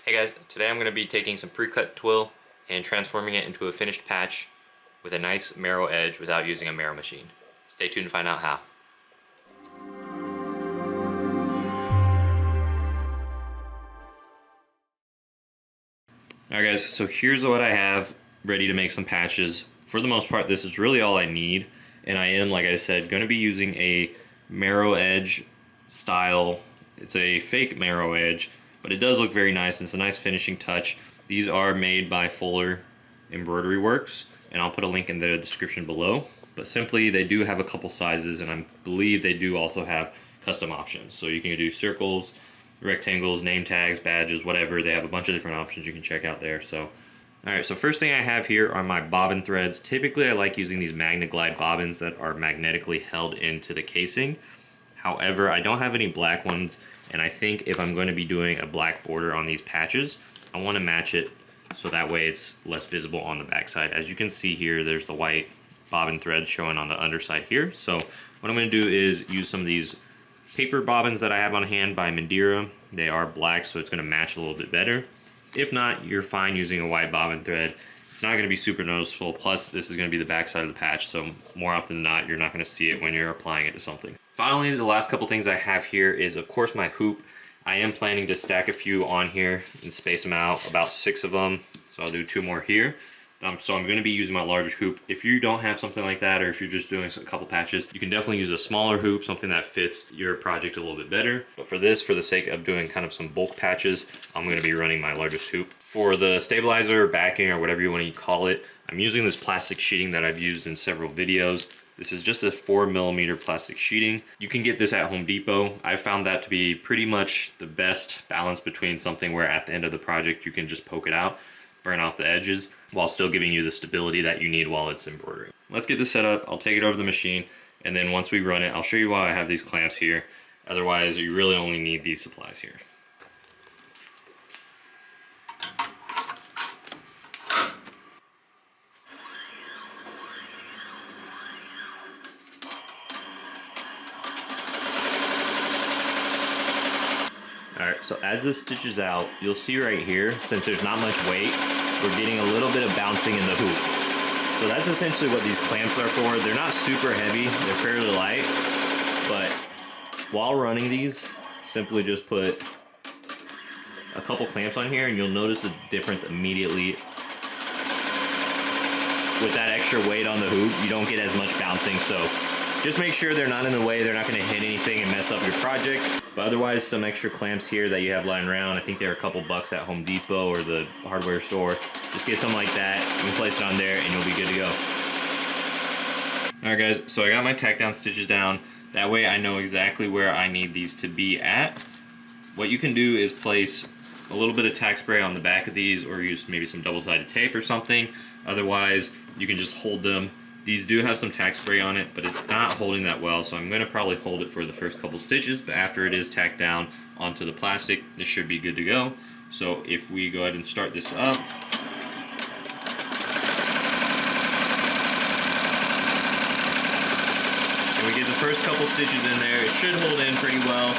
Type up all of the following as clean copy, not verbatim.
Hey guys, today I'm going to be taking some pre-cut twill and transforming it into a finished patch with a nice Merrow edge without using a Merrow machine. Stay tuned to find out how. Alright guys, so here's what I have ready to make some patches. For the most part, this is really all I need, and I am, like I said, going to be using a Merrow edge style. It's a fake Merrow edge, but it does look very nice. It's a nice finishing touch. These are made by Fuller Embroidery Works, and I'll put a link in the description below. But simply, they do have a couple sizes, and I believe they do also have custom options. So you can do circles, rectangles, name tags, badges, whatever. They have a bunch of different options you can check out there. So, alright, so first thing I have here are my bobbin threads. Typically, I like using these MagnaGlide bobbins that are magnetically held into the casing. However, I don't have any black ones, and I think if I'm going to be doing a black border on these patches, I want to match it so that way it's less visible on the backside. As you can see here, there's the white bobbin threads showing on the underside here. So what I'm going to do is use some of these paper bobbins that I have on hand by Madeira. They are black, so it's going to match a little bit better. If not, you're fine using a white bobbin thread. It's not going to be super noticeable. Plus, this is going to be the backside of the patch, so more often than not, you're not going to see it when you're applying it to something. Finally, the last couple things I have here is, of course, my hoop. I am planning to stack a few on here and space them out, about 6 of them. So I'll do 2 more here. So I'm going to be using my larger hoop. If you don't have something like that, or if you're just doing a couple patches, you can definitely use a smaller hoop, something that fits your project a little bit better. But for this, for the sake of doing kind of some bulk patches, I'm going to be running my largest hoop. For the stabilizer, backing, or whatever you want to call it, I'm using this plastic sheeting that I've used in several videos. This is just a 4mm plastic sheeting. You can get this at Home Depot. I found that to be pretty much the best balance between something where at the end of the project you can just poke it out, burn off the edges, while still giving you the stability that you need while it's embroidering. Let's get this set up. I'll take it over the machine, and then once we run it, I'll show you why I have these clamps here. Otherwise, you really only need these supplies here. Alright, so as this stitches out, you'll see right here, since there's not much weight, we're getting a little bit of bouncing in the hoop. So that's essentially what these clamps are for. They're not super heavy, they're fairly light, but while running these, simply just put a couple clamps on here and you'll notice the difference immediately. With that extra weight on the hoop, you don't get as much bouncing, so just make sure they're not in the way, they're not going to hit anything and mess up your project. But otherwise, some extra clamps here that you have lying around, I think they're a couple bucks at Home Depot or the hardware store. Just get something like that, you can place it on there and you'll be good to go. Alright guys, so I got my tack-down stitches down. That way I know exactly where I need these to be at. What you can do is place a little bit of tack spray on the back of these, or use maybe some double-sided tape or something. Otherwise, you can just hold them. These do have some tack spray on it, but it's not holding that well, so I'm going to probably hold it for the first couple stitches, but after it is tacked down onto the plastic, it should be good to go. So if we go ahead and start this up, and we get the first couple stitches in there, it should hold in pretty well.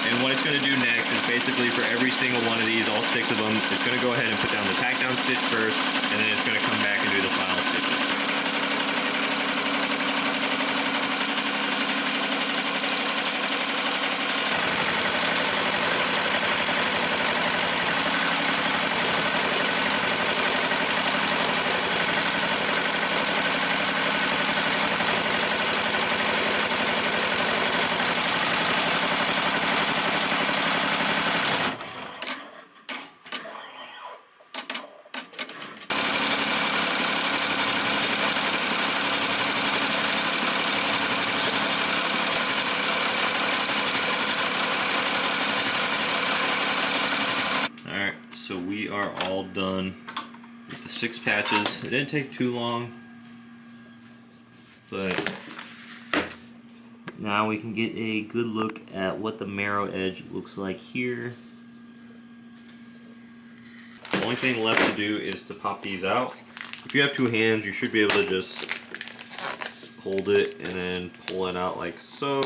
And what it's going to do next is basically for every single one of these, all 6 of them, it's going to go ahead and put down the tack down stitch first, and then it's going to come back and do the final stitches. So we are all done with the 6 patches. It didn't take too long, but now we can get a good look at what the Merrow edge looks like here. The only thing left to do is to pop these out. If you have 2 hands, you should be able to just hold it and then pull it out like so.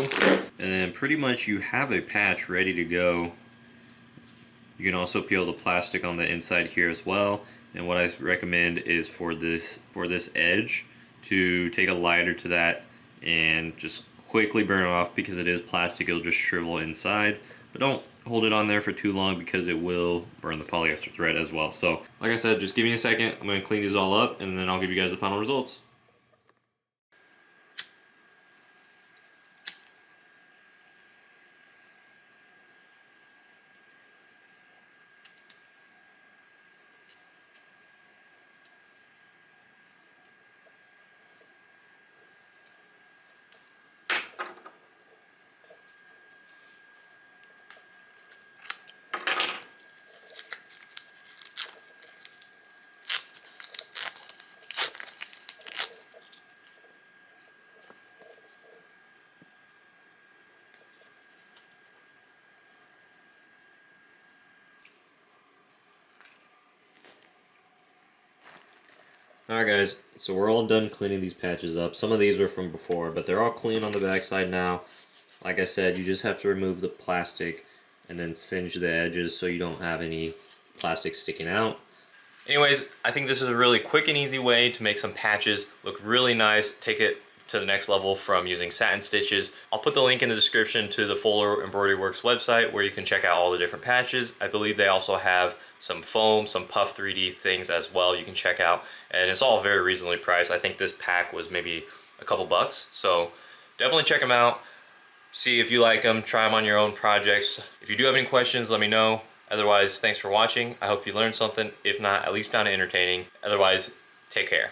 And then pretty much you have a patch ready to go. You can also peel the plastic on the inside here as well. And what I recommend is for this edge to take a lighter to that and just quickly burn it off, because it is plastic, it'll just shrivel inside. But don't hold it on there for too long because it will burn the polyester thread as well. So like I said, just give me a second. I'm going to clean these all up and then I'll give you guys the final results. Alright guys, so we're all done cleaning these patches up. Some of these were from before, but they're all clean on the backside now. Like I said, you just have to remove the plastic and then singe the edges so you don't have any plastic sticking out. Anyways, I think this is a really quick and easy way to make some patches look really nice, take it to the next level from using satin stitches. I'll put the link in the description to the Fuller Embroidery Works website where you can check out all the different patches. I believe they also have some foam, some puff 3D things as well you can check out, and it's all very reasonably priced. I think this pack was maybe a couple bucks, so definitely check them out. See if you like them, try them on your own projects. If you do have any questions, let me know. Otherwise, thanks for watching. I hope you learned something. If not, at least found it entertaining. Otherwise, take care.